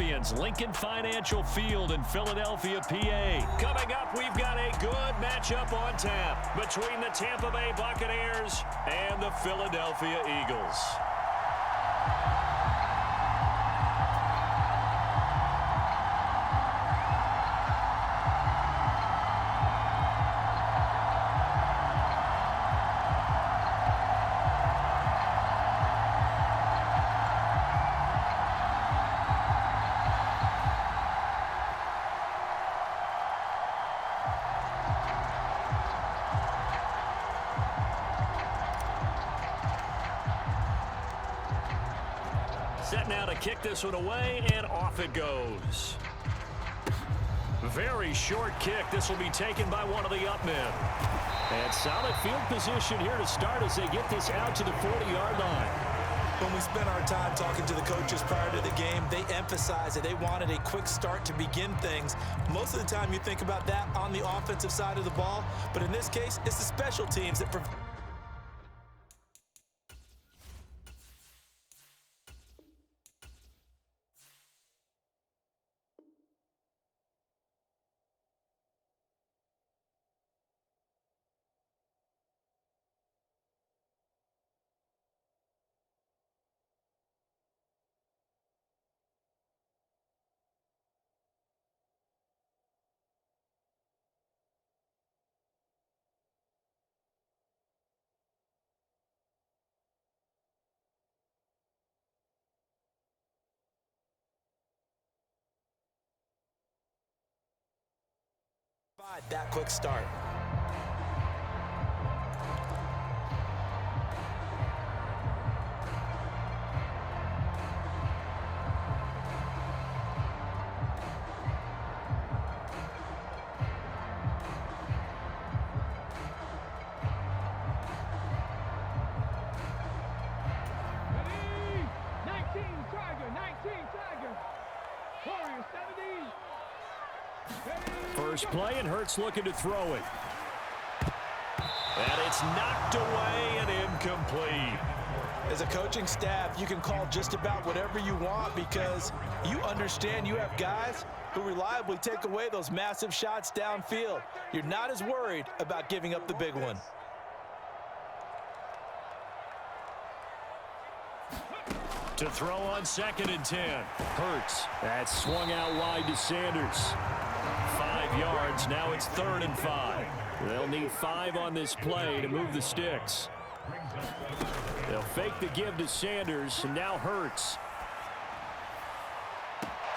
champions, Lincoln Financial Field in Philadelphia, PA. Coming up, we've got a good matchup on tap between the Tampa Bay Buccaneers and the Philadelphia Eagles. Set now to kick this one away, and off it goes. Very short kick. This will be taken by one of the up men. And solid field position here to start as they get this out to the 40-yard line. When we spent our time talking to the coaches prior to the game, they emphasized that they wanted a quick start to begin things. Most of the time you think about that on the offensive side of the ball, but in this case, it's the special teams that provide. That quick start. First play, and Hurts looking to throw it. And it's knocked away and incomplete. As a coaching staff, you can call just about whatever you want because you understand you have guys who reliably take away those massive shots downfield. You're not as worried about giving up the big one. To throw on 2nd and 10. Hurts. That's swung out wide to Sanders. 5 yards. Now it's 3rd and 5. They'll need 5 on this play to move the sticks. They'll fake the give to Sanders, and now Hurts.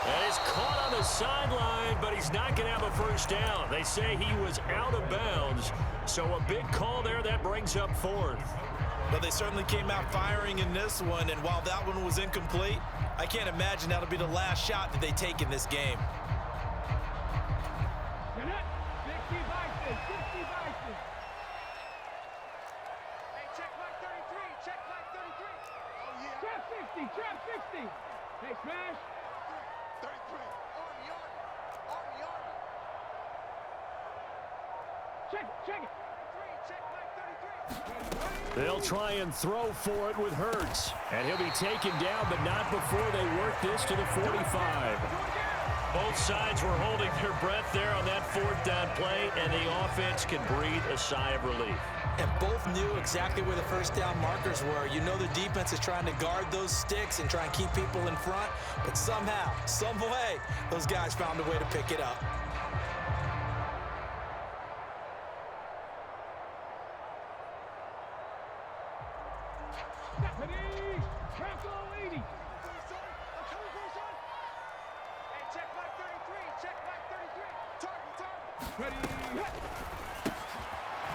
And he's caught on the sideline, but he's not going to have a first down. They say he was out of bounds, so a big call there that brings up 4th. But they certainly came out firing in this one, and while that one was incomplete, I can't imagine that'll be the last shot that they take in this game. Trap 60. Hey, smash. 33. Army. Check it. Check back 33. They'll try and throw for it with Hurts. And he'll be taken down, but not before they work this to the 45. Both sides were holding their breath there on that 4th down play, and the offense can breathe a sigh of relief. And both knew exactly where the first down markers were. You know the defense is trying to guard those sticks and try and keep people in front, but somehow, some way, those guys found a way to pick it up.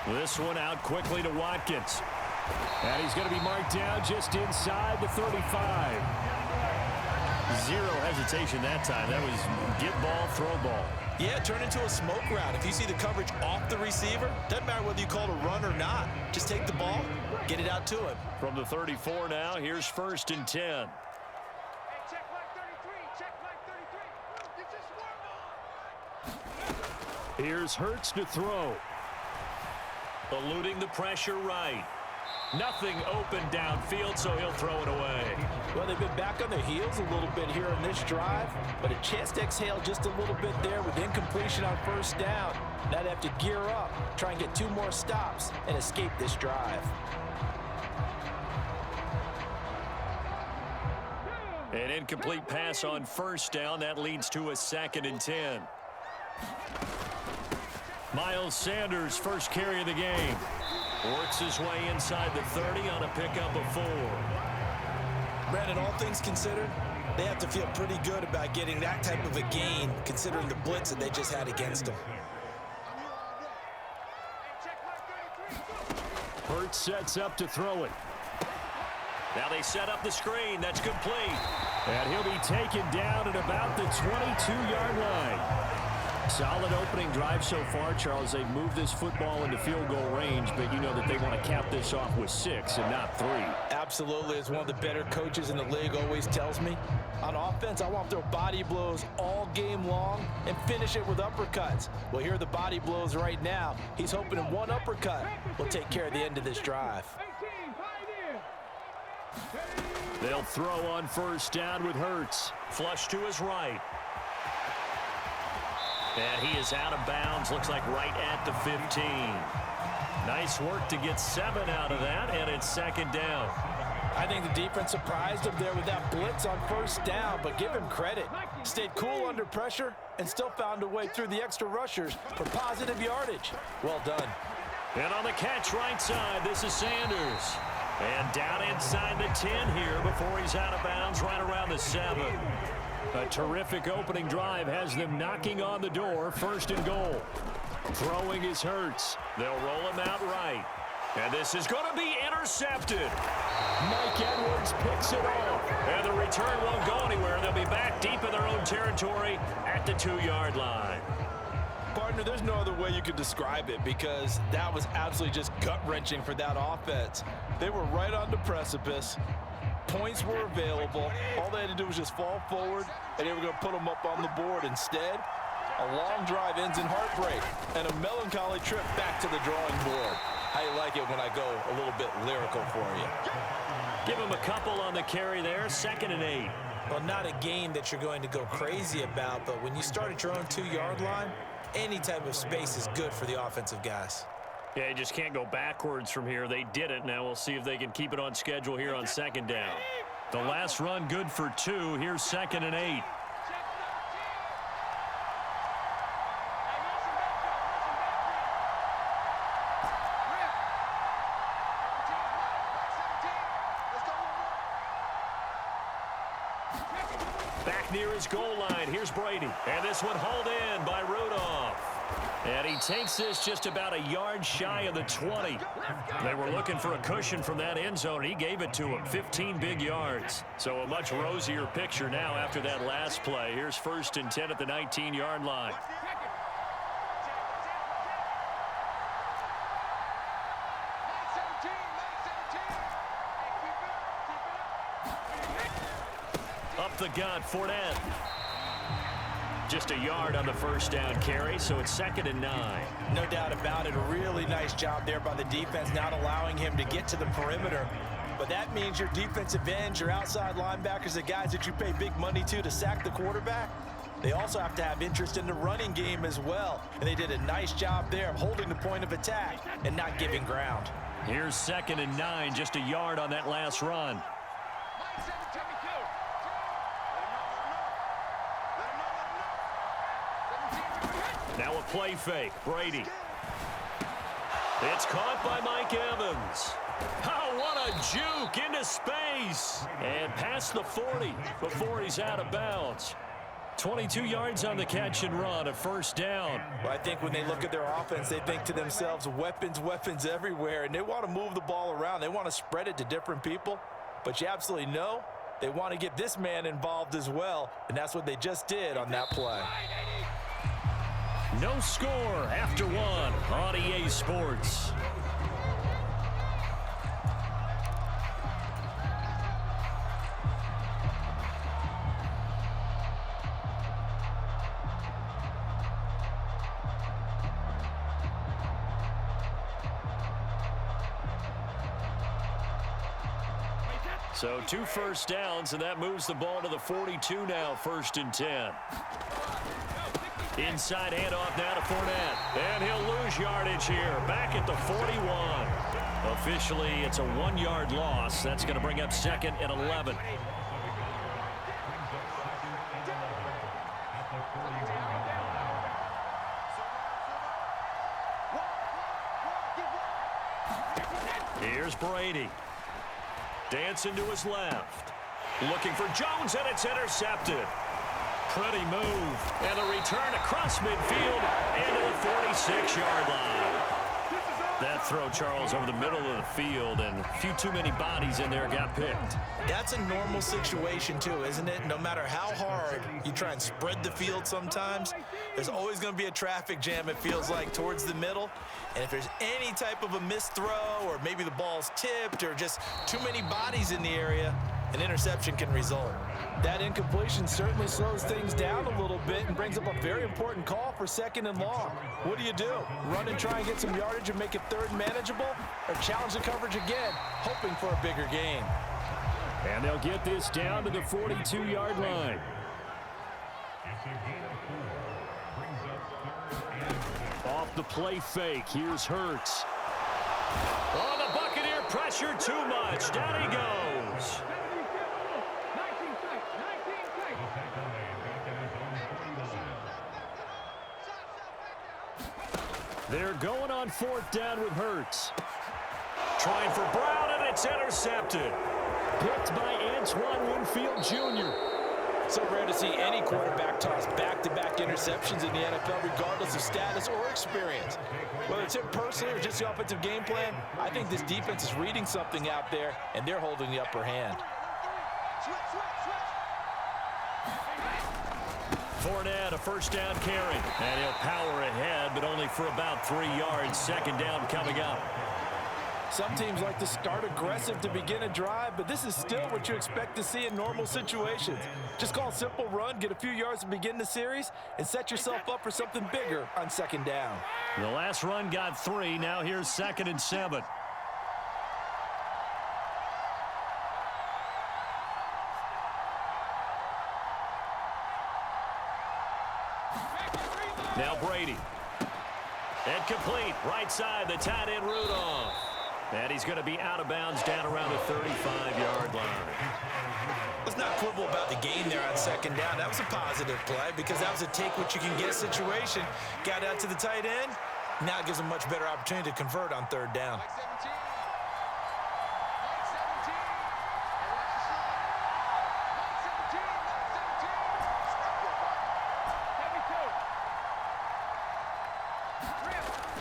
This one out quickly to Watkins. And he's going to be marked down just inside the 35. Zero hesitation that time. That was get ball, throw ball. Yeah, turn into a smoke route. If you see the coverage off the receiver, doesn't matter whether you call it a run or not. Just take the ball, get it out to him. From the 34 now, here's 1st and 10. Hey, check like 33. Check like 33. You just Here's Hurts to throw. Eluding the pressure right. Nothing open downfield, so he'll throw it away. Well, they've been back on their heels a little bit here in this drive, but a chance to exhale just a little bit there with incompletion on first down. Now they have to gear up, try and get 2 more stops, and escape this drive. An incomplete pass on first down. That leads to a 2nd and 10. Miles Sanders, first carry of the game. Works his way inside the 30 on a pickup of 4. Brandon, all things considered, they have to feel pretty good about getting that type of a gain, considering the blitz that they just had against them. Hurts sets up to throw it. Now they set up the screen. That's complete. And he'll be taken down at about the 22-yard line. Solid opening drive so far, Charles. They've moved this football into field goal range, but you know that they want to cap this off with 6 and not 3. Absolutely. As one of the better coaches in the league always tells me, on offense, I want to throw body blows all game long and finish it with uppercuts. Well, here are the body blows right now. He's hoping in one uppercut will take care of the end of this drive. They'll throw on first down with Hurts. Flush to his right. And he is out of bounds, looks like right at the 15. Nice work to get 7 out of that, and it's 2nd down. I think the defense surprised him there with that blitz on first down, but give him credit. Stayed cool under pressure and still found a way through the extra rushers for positive yardage. Well done. And on the catch right side, this is Sanders. And down inside the 10 here before he's out of bounds right around the 7. A terrific opening drive has them knocking on the door, 1st and goal. Throwing is Hurts. They'll roll him out right. And this is going to be intercepted. Mike Edwards picks it off. And the return won't go anywhere. They'll be back deep in their own territory at the 2-yard line. Partner, there's no other way you could describe it because that was absolutely just gut-wrenching for that offense. They were right on the precipice. Points were available. All they had to do was just fall forward, and they were going to put them up on the board. Instead, a long drive ends in heartbreak and a melancholy trip back to the drawing board. How you like it when I go a little bit lyrical for you? Give him a couple on the carry there, 2nd and 8. Well, not a game that you're going to go crazy about, but when you start at your own 2-yard line, any type of space is good for the offensive guys. Yeah, you just can't go backwards from here. They did it. Now we'll see if they can keep it on schedule here on 2nd down. The last run good for 2. Here's 2nd and 8. Back near his goal line. Here's Brady. And this one hauled in by Rudolph. And he takes this just about a yard shy of the 20. They were looking for a cushion from that end zone. He gave it to him, 15 big yards. So a much rosier picture now after that last play. Here's 1st and 10 at the 19-yard line. Up the gut, Fournette. Just a yard on the first down carry, so it's 2nd and 9. No doubt about it. A really nice job there by the defense, not allowing him to get to the perimeter. But that means your defensive ends, your outside linebackers, the guys that you pay big money to sack the quarterback, they also have to have interest in the running game as well. And they did a nice job there of holding the point of attack and not giving ground. Here's 2nd and 9, just a yard on that last run. Now a play fake. Brady. It's caught by Mike Evans. Oh, what a juke into space. And past the 40 before he's out of bounds. 22 yards on the catch and run, a 1st down. Well, I think when they look at their offense, they think to themselves, weapons, weapons everywhere. And they want to move the ball around. They want to spread it to different people. But you absolutely know they want to get this man involved as well. And that's what they just did on that play. No score after 1 on EA Sports. So 2 first downs, and that moves the ball to the 42 now, 1st and 10. Inside handoff now to Fournette. And he'll lose yardage here, back at the 41. Officially, it's a 1-yard loss. That's going to bring up 2nd and 11. Here's Brady. Dancing to his left. Looking for Jones, and it's intercepted. Pretty move. And a return across midfield into the 46-yard line. That throw, Charles, over the middle of the field, and a few too many bodies in there got picked. That's a normal situation, too, isn't it? No matter how hard you try and spread the field sometimes, there's always going to be a traffic jam, it feels like, towards the middle. And if there's any type of a missed throw, or maybe the ball's tipped, or just too many bodies in the area, an interception can result. That incompletion certainly slows things down a little bit and brings up a very important call for 2nd and long. What do? Run and try and get some yardage and make it 3rd manageable, or challenge the coverage again, hoping for a bigger gain? And they'll get this down to the 42-yard line. Off the play fake, here's Hurts. Oh, the Buccaneer pressure too much. Down he goes. They're going on 4th down with Hurts. Trying for Brown, and it's intercepted. Picked by Antoine Winfield Jr. So rare to see any quarterback toss back-to-back interceptions in the NFL, regardless of status or experience. Whether it's him personally or just the offensive game plan, I think this defense is reading something out there, and they're holding the upper hand. Fournette, a 1st down carry. And he'll power ahead, but only for about 3 yards. 2nd down coming up. Some teams like to start aggressive to begin a drive, but this is still what you expect to see in normal situations. Just call a simple run, get a few yards to begin the series, and set yourself up for something bigger on 2nd down. The last run got 3. Now here's 2nd and 7. Now Brady. And complete. Right side, the tight end Rudolph. And he's going to be out of bounds down around the 35-yard line. Let's not quibble about the gain there on 2nd down. That was a positive play because that was a take-what-you-can-get situation. Got out to the tight end. Now it gives him much better opportunity to convert on 3rd down.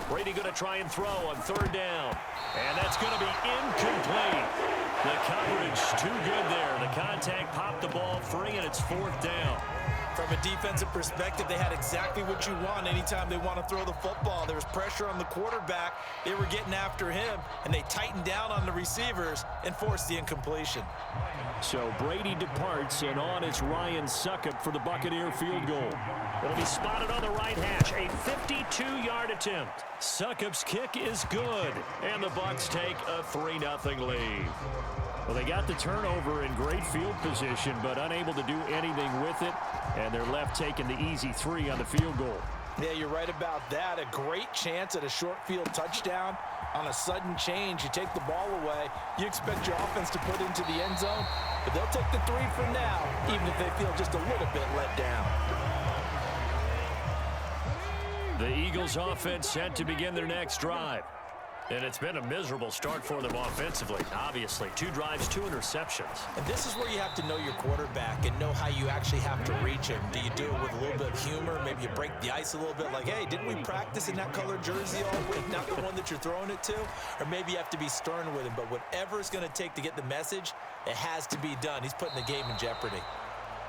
Brady going to try and throw on 3rd down. And that's going to be incomplete. The coverage too good there. The contact popped the ball free, and it's 4th down. From a defensive perspective, they had exactly what you want anytime they want to throw the football. There was pressure on the quarterback. They were getting after him, and they tightened down on the receivers and forced the incompletion. So Brady departs, and on it's Ryan Succop for the Buccaneer field goal. It'll be spotted on the right hash, a 52-yard attempt. Succop's kick is good, and the Bucs take a 3-0 lead. Well, they got the turnover in great field position, but unable to do anything with it, and they're left taking the easy 3 on the field goal. Yeah, you're right about that. A great chance at a short field touchdown. On a sudden change, you take the ball away. You expect your offense to put into the end zone, but they'll take the 3 for now, even if they feel just a little bit let down. The Eagles offense set to begin their next drive. And it's been a miserable start for them offensively, obviously. 2 drives, 2 interceptions. And this is where you have to know your quarterback and know how you actually have to reach him. Do you do it with a little bit of humor? Maybe you break the ice a little bit, like, hey, didn't we practice in that colored jersey all week, not the one that you're throwing it to? Or maybe you have to be stern with him. But whatever it's going to take to get the message, it has to be done. He's putting the game in jeopardy.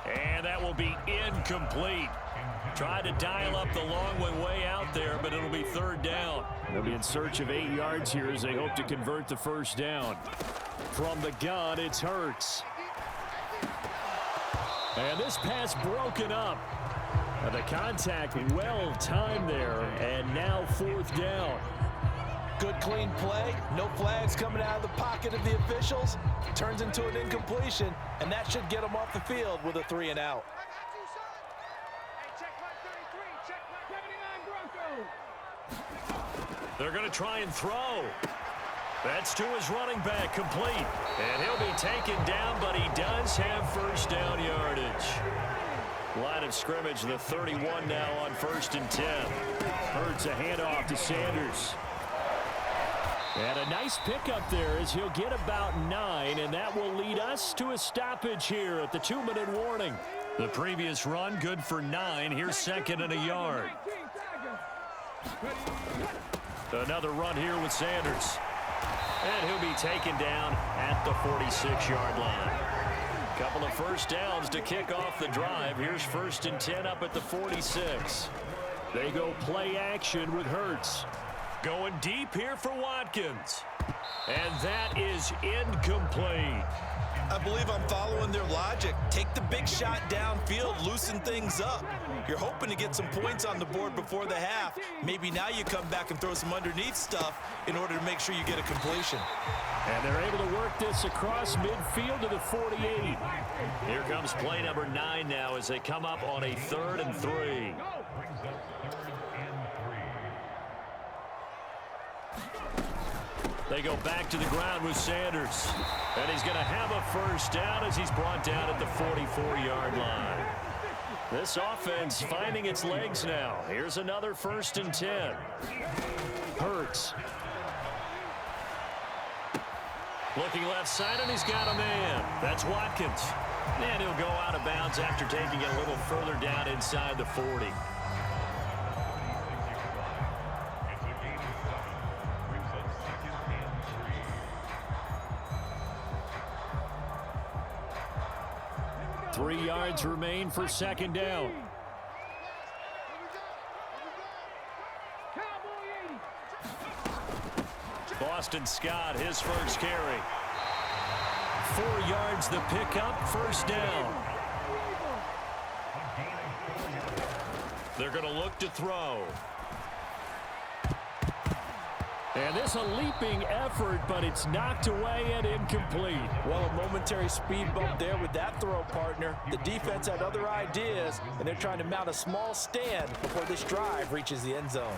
And that will be incomplete. Tried to dial up the long one way out there, but it'll be 3rd down. They'll be in search of 8 yards here as they hope to convert the 1st down. From the gun, it's Hurts. And this pass broken up. And the contact well timed there, and now 4th down. Good, clean play. No flags coming out of the pocket of the officials. Turns into an incompletion, and that should get them off the field with a 3 and out. They're going to try and throw. That's to his running back, complete. And he'll be taken down, but he does have first down yardage. Line of scrimmage, the 31 now on 1st and 10. Hurts a handoff to Sanders. And a nice pickup there as he'll get about 9, and that will lead us to a stoppage here at the 2-minute warning. The previous run, good for 9. Here's 2nd and a yard. Another run here with Sanders. And he'll be taken down at the 46-yard line. Couple of first downs to kick off the drive. Here's 1st and 10 up at the 46. They go play action with Hurts. Going deep here for Watkins. And that is incomplete. I believe I'm following their logic. Take the big shot downfield, loosen things up. You're hoping to get some points on the board before the half. Maybe now you come back and throw some underneath stuff in order to make sure you get a completion. And they're able to work this across midfield to the 48. Here comes play number 9 now as they come up on a 3rd and 3. They go back to the ground with Sanders. And he's going to have a first down as he's brought down at the 44-yard line. This offense finding its legs now. Here's another 1st and 10. Hurts. Looking left side, and he's got a man. That's Watkins. And he'll go out of bounds after taking it a little further down inside the 40. Three yards remain for 2nd down. Boston Scott, his first carry. 4 yards the pickup, 1st down. They're going to look to throw. And this a leaping effort, but it's knocked away and incomplete. Well, a momentary speed bump there with that throw, partner. The defense had other ideas, and they're trying to mount a small stand before this drive reaches the end zone.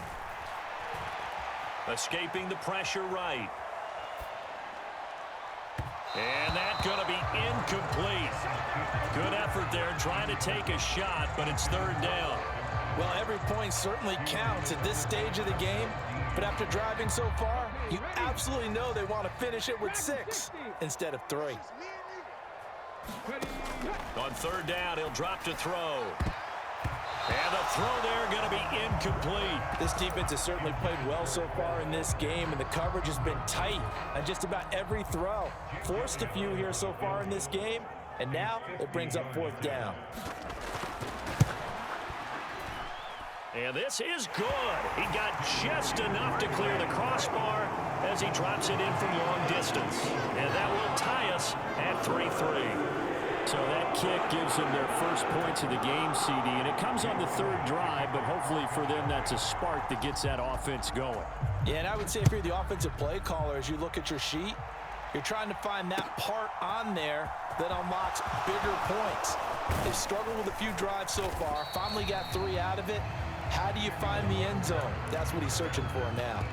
Escaping the pressure right. And that's going to be incomplete. Good effort there trying to take a shot, but it's 3rd down. Well, every point certainly counts at this stage of the game, but after driving so far, you absolutely know they want to finish it with 6 instead of 3. On 3rd down, he'll drop to throw. And the throw there going to be incomplete. This defense has certainly played well so far in this game, and the coverage has been tight on just about every throw. Forced a few here so far in this game, and now it brings up 4th down. And this is good. He got just enough to clear the crossbar as he drops it in from long distance. And that will tie us at 3-3. So that kick gives them their first points of the game, CD. And it comes on the 3rd drive, but hopefully for them that's a spark that gets that offense going. Yeah, and I would say if you're the offensive play caller, as you look at your sheet, you're trying to find that part on there that unlocks bigger points. They've struggled with a few drives so far, finally got 3 out of it. How do you find the end zone? That's what he's searching for now.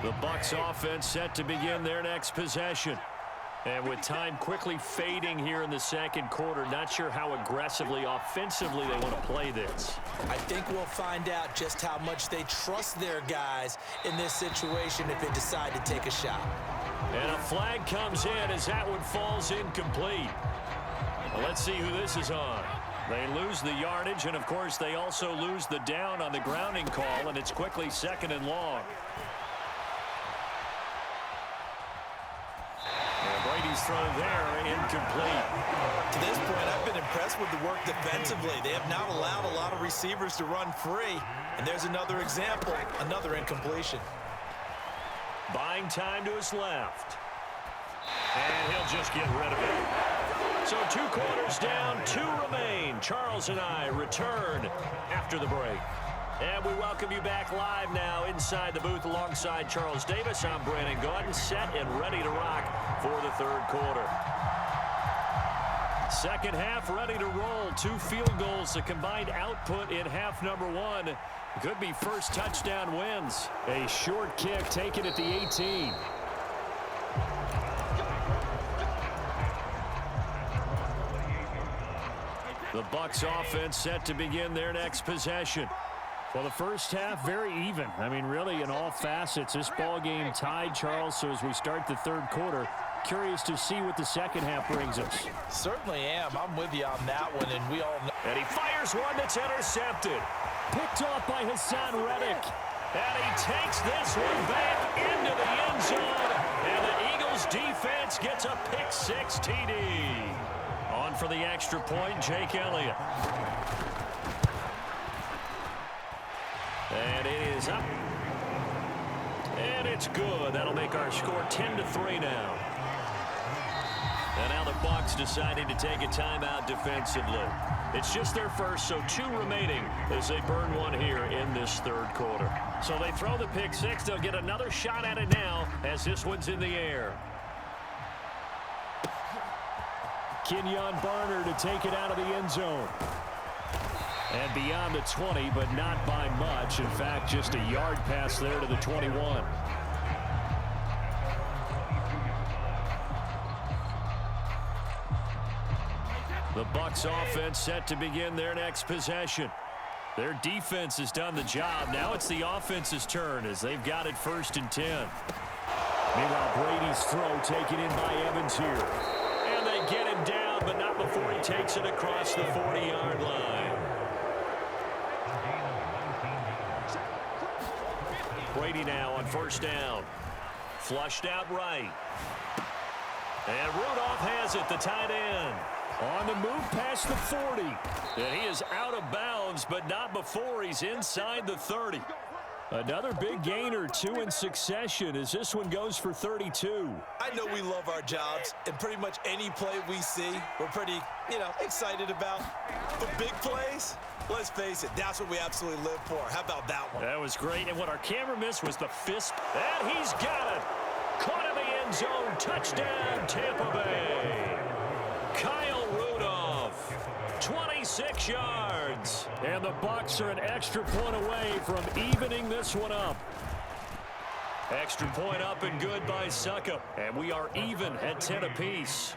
The Bucs offense set to begin their next possession. And with time quickly fading here in the 2nd quarter, not sure how aggressively, offensively they want to play this. I think we'll find out just how much they trust their guys in this situation if they decide to take a shot. And a flag comes in as that one falls incomplete. Well, let's see who this is on. They lose the yardage, and of course they also lose the down on the grounding call, and it's quickly 2nd and long. Brady's throw there, incomplete. To this point, I've been impressed impressed with the work defensively. They have not allowed a lot of receivers to run free. And there's another example, another incompletion. Buying time to his left. And he'll just get rid of it. So 2 quarters down, 2 remain. Charles and I return after the break. And we welcome you back live now inside the booth alongside Charles Davis. I'm Brandon Gordon, set and ready to rock for the 3rd quarter. Second half ready to roll. 2 field goals, the combined output in half number 1. Could be first touchdown wins. A short kick taken at the 18. The Bucs offense set to begin their next possession. Well, the first half, very even. I mean, really, in all facets, this ball game tied, Charles. So as we start the 3rd quarter, curious to see what the second half brings us. Certainly am. I'm with you on that one, and we all know. And he fires one that's intercepted. Picked off by Hassan Reddick. And he takes this one back into the end zone. And the Eagles defense gets a pick-6 TD. On for the extra point, Jake Elliott. And it is up. And it's good. That'll make our score 10-3 now. And now the Bucs deciding to take a timeout defensively. It's just their first, so 2 remaining as they burn one here in this 3rd quarter. So they throw the pick-6. They'll get another shot at it now as this one's in the air. Kenyon Barner to take it out of the end zone. And beyond the 20, but not by much. In fact, just a yard pass there to the 21. The Bucs offense set to begin their next possession. Their defense has done the job. Now it's the offense's turn as they've got it 1st and 10. Meanwhile, Brady's throw taken in by Evans here. And they get him down, but not before he takes it across the 40-yard line. Brady now on 1st down. Flushed out right. And Rudolph has it, the tight end. On the move past the 40. And he is out of bounds, but not before he's inside the 30. Another big gain or 2 in succession as this one goes for 32. I know we love our jobs, and pretty much any play we see, we're pretty, excited about. But big plays, let's face it, that's what we absolutely live for. How about that one? That was great, and what our camera missed was the fist. And he's got it. Caught in the end zone. Touchdown, Tampa Bay. Kyle Rudolph, 26 yards. And the Bucs are an extra point away from evening this one up. Extra point up and good by Suckup. And we are even at 10 apiece.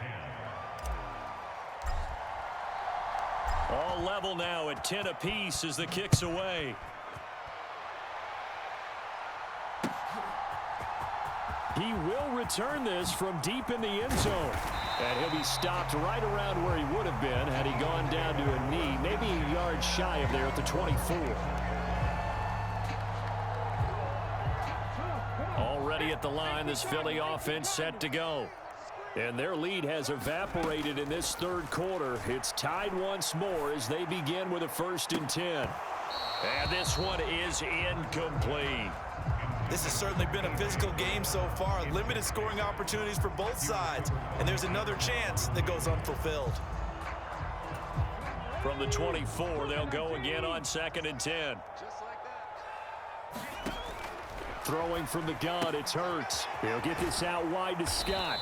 All level now at 10 apiece as the kick's away. He will return this from deep in the end zone. And he'll be stopped right around where he would have been had he gone down to a knee, maybe a yard shy of there at the 24. Already at the line, this Philly offense set to go. And their lead has evaporated in this 3rd quarter. It's tied once more as they begin with a 1st and 10. And this one is incomplete. This has certainly been a physical game so far. Limited scoring opportunities for both sides. And there's another chance that goes unfulfilled. From the 24, they'll go again on 2nd and 10. Throwing from the gun, it's Hurts. He'll get this out wide to Scott.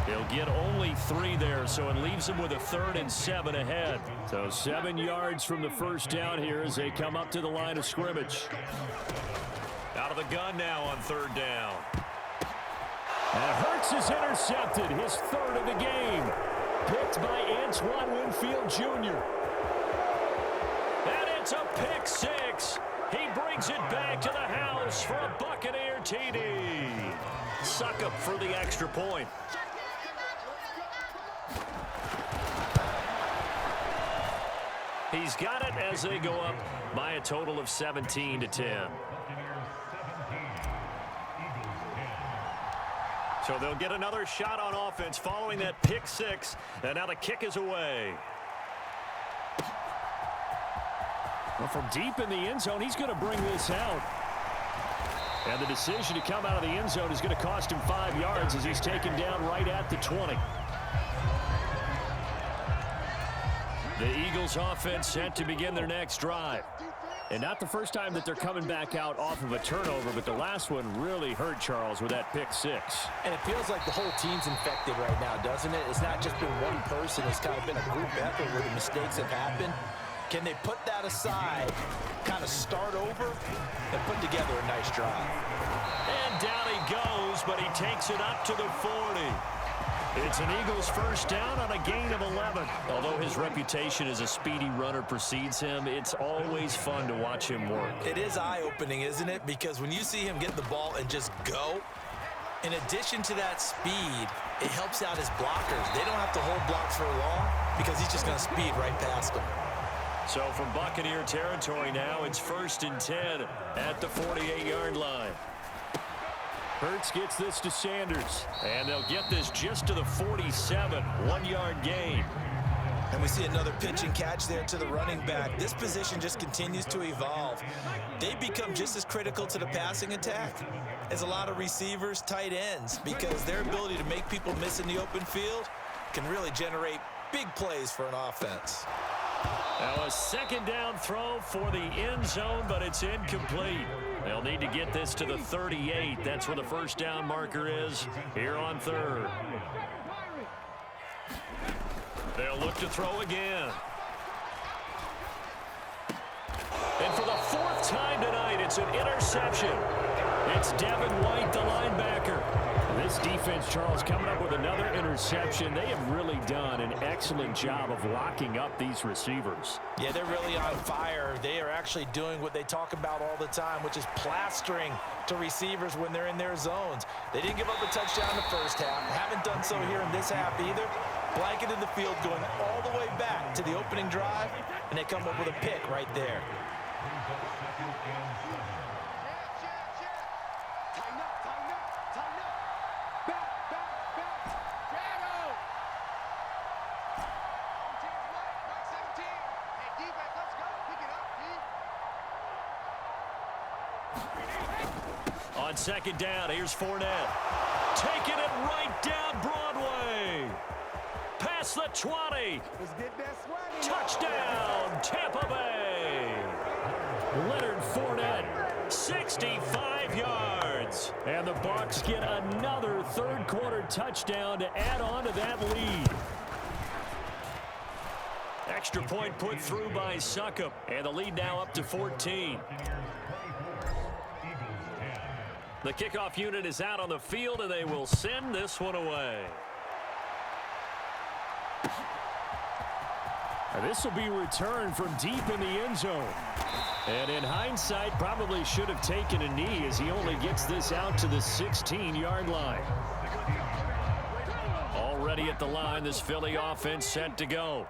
He'll get only 3 there, so it leaves him with a 3rd and 7 ahead. So 7 yards from the 1st down here as they come up to the line of scrimmage. Out of the gun now on 3rd down. And Hurts is intercepted, his 3rd of the game. Picked by Antoine Winfield Jr. And it's a pick-6. He brings it back to the house for a Buccaneer TD. Suckup for the extra point. He's got it as they go up by a total of 17-10. So they'll get another shot on offense following that pick-6, and now the kick is away. Well, from deep in the end zone, he's going to bring this out. And the decision to come out of the end zone is going to cost him 5 yards as he's taken down right at the 20. The Eagles offense set to begin their next drive. And not the first time that they're coming back out off of a turnover, but the last one really hurt Charles with that pick six. And it feels like the whole team's infected right now, doesn't it? It's not just been one person. It's kind of been a group effort where the mistakes have happened. Can they put that aside, kind of start over, and put together a nice drive? And down he goes, but he takes it up to the 40. It's an Eagles first down on a gain of 11. Although his reputation as a speedy runner precedes him, it's always fun to watch him work. It is eye-opening, isn't it? Because when you see him get the ball and just go, in addition to that speed, it helps out his blockers. They don't have to hold blocks for long because he's just going to speed right past them. So from Buccaneer territory now, it's 1st and 10 at the 48-yard line. Hurts gets this to Sanders, and they'll get this just to the 47, 1-yard gain. And we see another pitch and catch there to the running back. This position just continues to evolve. They become just as critical to the passing attack as a lot of receivers, tight ends, because their ability to make people miss in the open field can really generate big plays for an offense. Now a second down throw for the end zone, but it's incomplete. They'll need to get this to the 38. That's where the first down marker is here on third. They'll look to throw again. And for the 4th time tonight, it's an interception. It's Devin White, the linebacker. This defense, Charles, coming up with another interception. They have really done an excellent job of locking up these receivers. Yeah, they're really on fire. They are actually doing what they talk about all the time, which is plastering to receivers when they're in their zones. They didn't give up a touchdown in the first half. Haven't done so here in this half either. Blanketed the field going all the way back to the opening drive, and they come up with a pick right there. On second down, here's Fournette. Taking it right down Broadway. Past the 20. Touchdown, Tampa Bay. Leonard Fournette, 65 yards. And the Bucs get another third-quarter touchdown to add on to that lead. Extra point put through by Succop, and the lead now up to 14. The kickoff unit is out on the field, and they will send this one away. And this will be returned from deep in the end zone. And in hindsight, probably should have taken a knee as he only gets this out to the 16-yard line. Already at the line, this Philly offense set to go.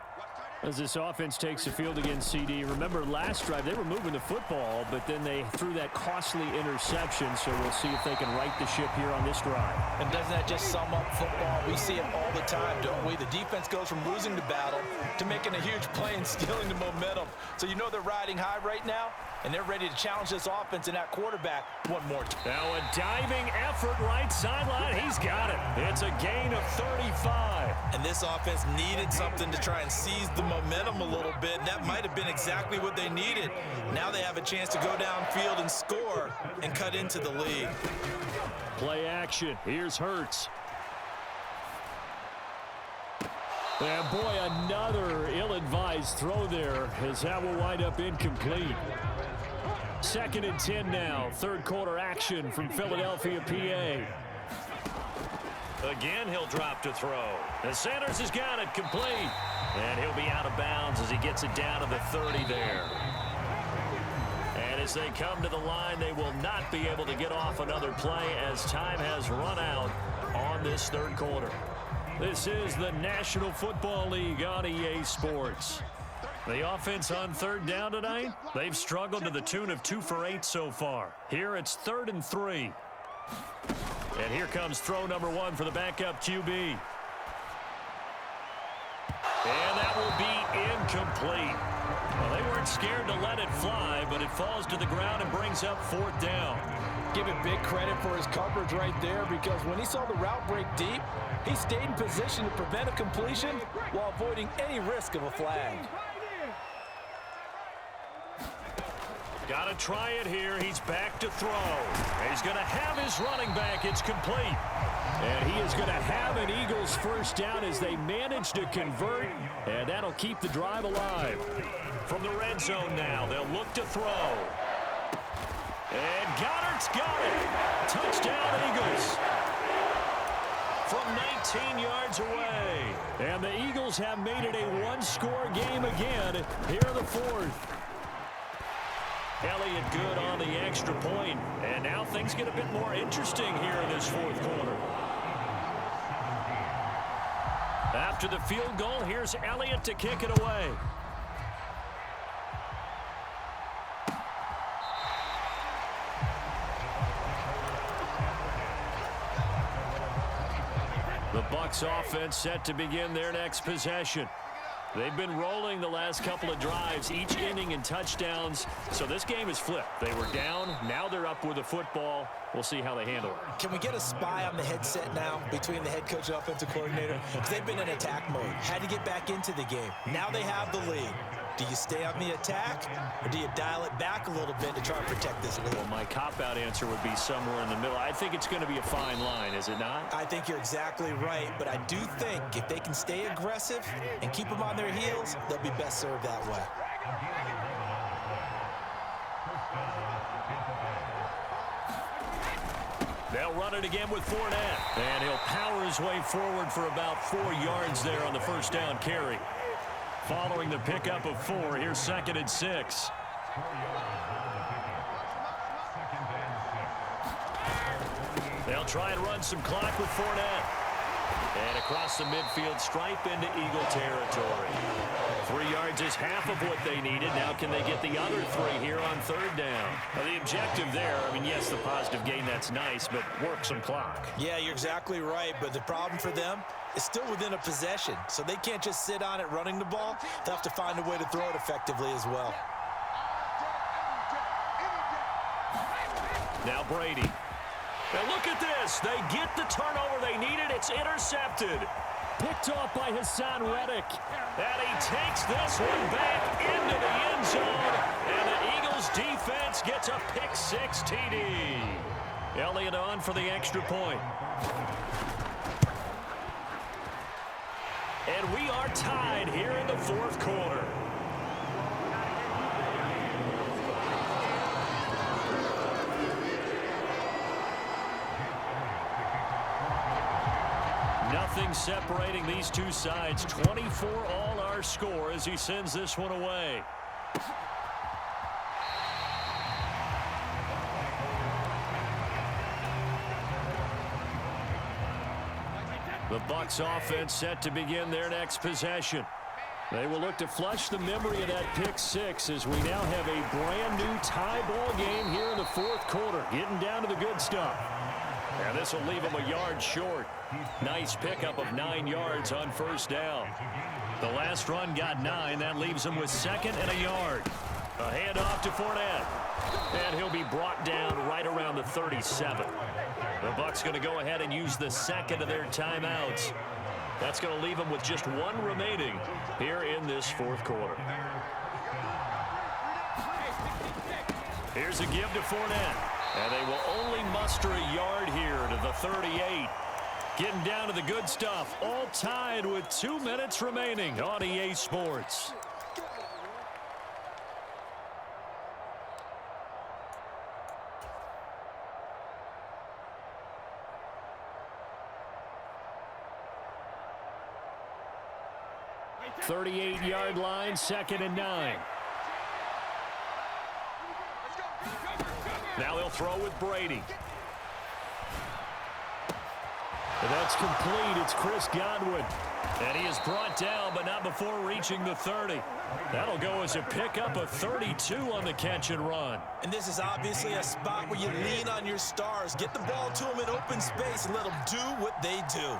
As this offense takes the field against CD, remember last drive they were moving the football, but then they threw that costly interception, so we'll see if they can right the ship here on this drive. And doesn't that just sum up football? We see it all the time, don't we? The defense goes from losing the battle to making a huge play and stealing the momentum. So you know they're riding high right now, and they're ready to challenge this offense and that quarterback one more time. Now a diving effort right sideline. He's got it. It's a gain of 35. And this offense needed something to try and seize the momentum a little bit. That might have been exactly what they needed. Now they have a chance to go downfield and score and cut into the lead. Play action. Here's Hurts. And boy, another ill-advised throw there as that will wind up incomplete. 2nd and 10 now. Third quarter action from Philadelphia, PA. Again, he'll drop to throw. And Sanders has got it complete. And he'll be out of bounds as he gets it down to the 30 there. And as they come to the line, they will not be able to get off another play as time has run out on this third quarter. This is the National Football League on EA Sports. The offense on third down tonight, they've struggled to the tune of 2 for 8 so far. Here it's 3rd and 3. And here comes throw number 1 for the backup QB. And that will be incomplete. Well, they weren't scared to let it fly, but it falls to the ground and brings up 4th down. Give him big credit for his coverage right there, because when he saw the route break deep, he stayed in position to prevent a completion while avoiding any risk of a flag. Got to try it here. He's back to throw. He's going to have his running back. It's complete. And he is going to have an Eagles first down as they manage to convert, and that'll keep the drive alive. From the red zone now, they'll look to throw. And Goddard's got it. Touchdown, Eagles. From 19 yards away. And the Eagles have made it a one-score game again here in the 4th. Elliott good on the extra point. And now things get a bit more interesting here in this 4th quarter. After the field goal, here's Elliott to kick it away. The Bucs offense set to begin their next possession. They've been rolling the last couple of drives, each inning in touchdowns. So this game is flipped. They were down. Now they're up with the football. We'll see how they handle it. Can we get a spy on the headset now between the head coach and offensive coordinator? Because they've been in attack mode. Had to get back into the game. Now they have the lead. Do you stay on the attack, or do you dial it back a little bit to try and protect this lead? Well, my cop-out answer would be somewhere in the middle. I think it's going to be a fine line, is it not? I think you're exactly right, but I do think if they can stay aggressive and keep them on their heels, they'll be best served that way. They'll run it again with Fournette. And he'll power his way forward for about 4 yards there on the first down carry. Following the pickup of 4, here's 2nd and 6. They'll try and run some clock with Fournette. And across the midfield stripe into Eagle territory. 3 yards is half of what they needed. Now can they get the other 3 here on 3rd down? Well, the objective there, I mean, yes, the positive gain, that's nice, but work some clock. Yeah, you're exactly right, but the problem for them is still within a possession, so they can't just sit on it running the ball. They'll have to find a way to throw it effectively as well. Now Brady. Now look at this. They get the turnover they needed. It's intercepted. Picked off by Hassan Reddick. And he takes this one back into the end zone. And the Eagles defense gets a pick-6 TD. Elliott on for the extra point. And we are tied here in the 4th quarter. Nothing separating these two sides. 24 all our score as he sends this one away. The Bucs offense set to begin their next possession. They will look to flush the memory of that pick-6 as we now have a brand new tie ball game here in the 4th quarter. Getting down to the good stuff. And this will leave him a yard short. Nice pickup of 9 yards on first down. The last run got 9. That leaves him with 2nd and a yard. A handoff to Fournette. And he'll be brought down right around the 37. The Bucs going to go ahead and use the 2nd of their timeouts. That's going to leave them with just 1 remaining here in this 4th quarter. Here's a give to Fournette. And they will only muster a yard here to the 38. Getting down to the good stuff. All tied with 2 minutes remaining on EA Sports. "38-yard line, 2nd and 9. Now they'll throw with Brady. And that's complete. It's Chris Godwin. And he is brought down, but not before reaching the 30. That'll go as a pickup of 32 on the catch and run. And this is obviously a spot where you lean on your stars. Get the ball to them in open space and let them do what they do.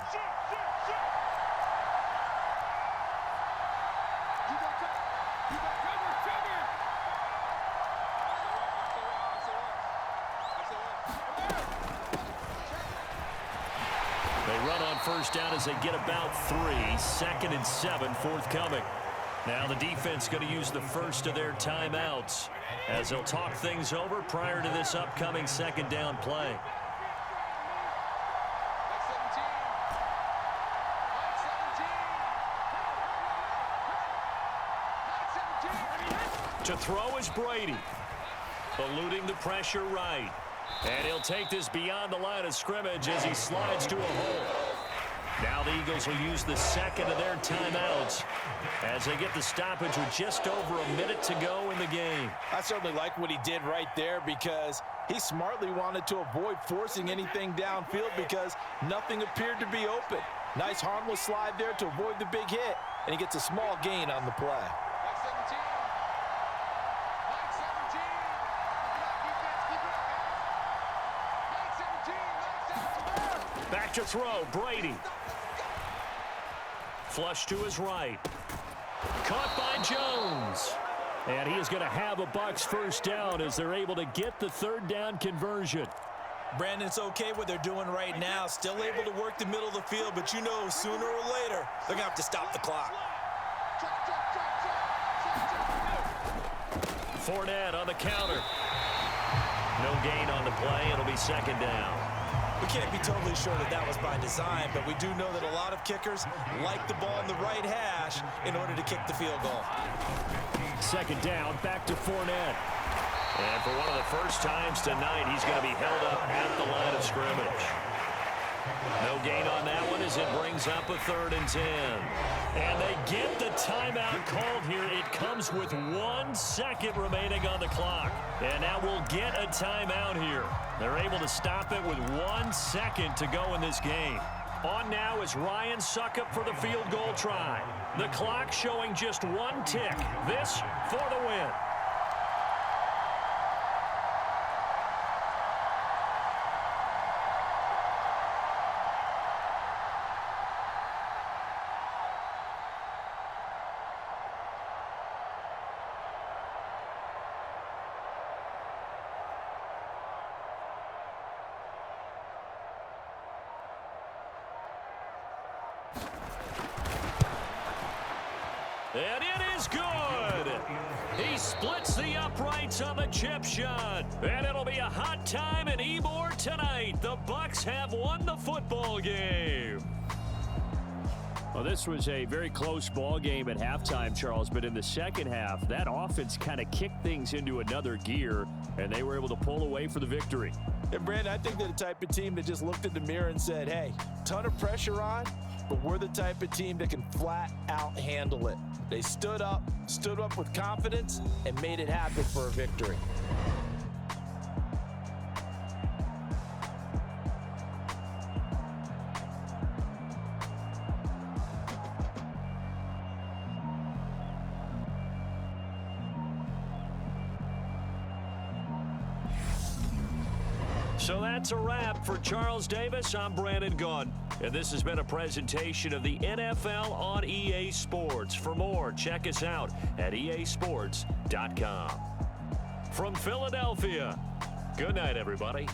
run on first down as they get about 3. 2nd and 7 forthcoming. Now the defense going to use the first of their timeouts as they'll talk things over prior to this upcoming 2nd down play. To throw is Brady. Eluding the pressure right. And he'll take this beyond the line of scrimmage as he slides to a hole. Now the Eagles will use the second of their timeouts as they get the stoppage with just over a minute to go in the game. I certainly like what he did right there because he smartly wanted to avoid forcing anything downfield because nothing appeared to be open. Nice harmless slide there to avoid the big hit, and he gets a small gain on the play. Back to throw, Brady. Flush to his right. Caught by Jones. And he is going to have a Bucs first down as they're able to get the 3rd down conversion. Brandon, it's okay what they're doing right now. Still able to work the middle of the field, but you know sooner or later they're going to have to stop the clock. Fournette on the counter. No gain on the play. It'll be 2nd down. We can't be totally sure that that was by design, but we do know that a lot of kickers like the ball in the right hash in order to kick the field goal. 2nd down, back to Fournette. And for one of the first times tonight, he's going to be held up at the line of scrimmage. No gain on that one as it brings up a 3rd and 10. And they get the timeout called here. It comes with 1 second remaining on the clock. And now we'll get a timeout here. They're able to stop it with 1 second to go in this game. On now is Ryan Succop for the field goal try. The clock showing just 1 tick. This for the win. And it is good. He splits the uprights on the chip shot. And it'll be a hot time in Ybor tonight. The Bucs have won the football game. Well, this was a very close ball game at halftime, Charles, but in the second half, that offense kind of kicked things into another gear, and they were able to pull away for the victory. And, Brandon, I think they're the type of team that just looked in the mirror and said, hey, ton of pressure on, but we're the type of team that can flat out handle it. They stood up with confidence, and made it happen for a victory. So that's a wrap for Charles Davis. I'm Brandon Gunn, and this has been a presentation of the NFL on EA Sports. For more, check us out at easports.com. From Philadelphia, good night, everybody.